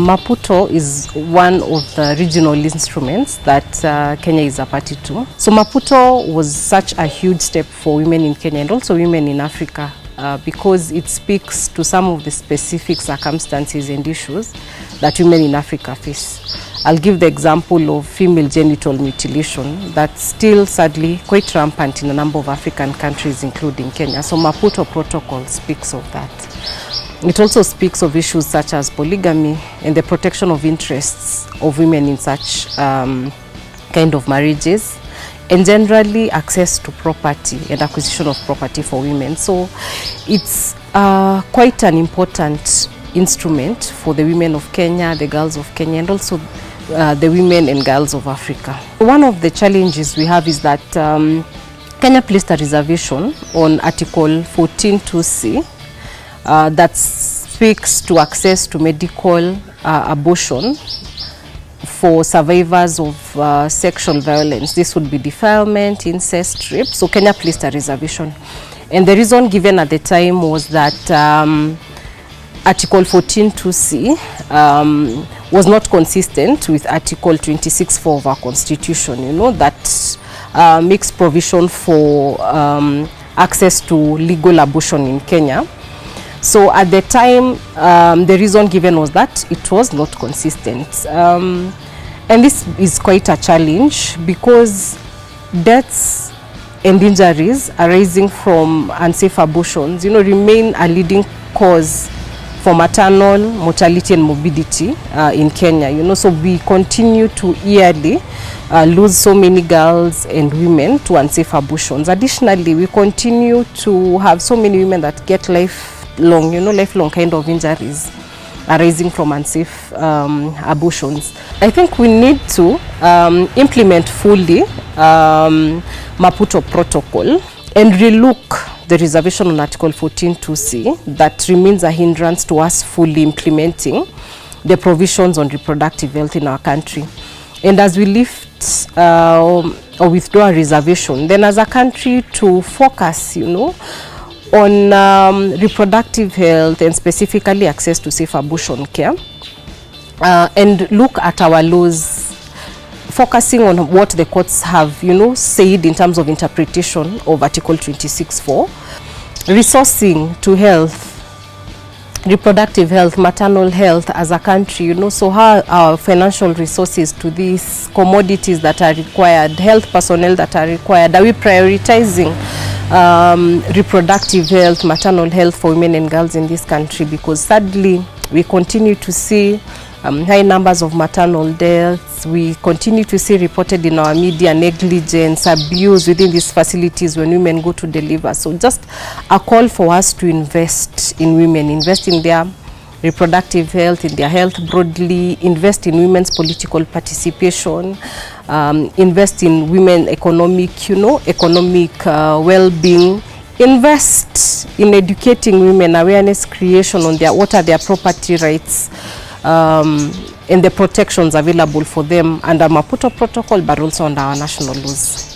Maputo is one of the regional instruments that Kenya is a party to. So Maputo was such a huge step for women in Kenya and also women in Africa because it speaks to some of the specific circumstances and issues that women in Africa face. I'll give the example of female genital mutilation that's still sadly quite rampant in a number of African countries including Kenya. So Maputo Protocol speaks of that. It also speaks of issues such as polygamy and the protection of interests of women in such kind of marriages, and generally access to property and acquisition of property for women. So it's quite an important instrument for the women of Kenya, the girls of Kenya, and also the women and girls of Africa. One of the challenges we have is that Kenya placed a reservation on Article 14(2)(c) that speaks to access to medical abortion for survivors of sexual violence. This would be defilement, incest, rape. So Kenya placed a reservation. And the reason given at the time was that Article 14(2)(c) was not consistent with Article 26(4) of our Constitution, you know, that makes provision for access to legal abortion in Kenya. So at the time, the reason given was that it was not consistent. And this is quite a challenge because deaths and injuries arising from unsafe abortions, you know, remain a leading cause for maternal mortality and morbidity in Kenya, you know. So we continue to yearly lose so many girls and women to unsafe abortions. Additionally, we continue to have so many women that get lifelong, you know, lifelong kind of injuries arising from unsafe abortions. I think we need to implement fully Maputo Protocol and relook the reservation on Article 14(2)(c) that remains a hindrance to us fully implementing the provisions on reproductive health in our country. And as we lift or withdraw a reservation, then as a country to focus, you know, on reproductive health and specifically access to safe abortion care, and look at our laws, focusing on what the courts have, you know, said in terms of interpretation of Article 26(4), resourcing to health, reproductive health, maternal health as a country, you know, so how our financial resources to these commodities that are required, health personnel that are required, are we prioritizing reproductive health, maternal health for women and girls in this country? Because sadly, we continue to see high numbers of maternal deaths. We continue to see reported in our media negligence, abuse within these facilities when women go to deliver. So just a call for us to invest in women, invest in their reproductive health, in their health broadly, invest in women's political participation, invest in women economic, you know, economic well-being, invest in educating women, awareness creation on their, what are their property rights, and the protections available for them under Maputo Protocol, but also under our national laws.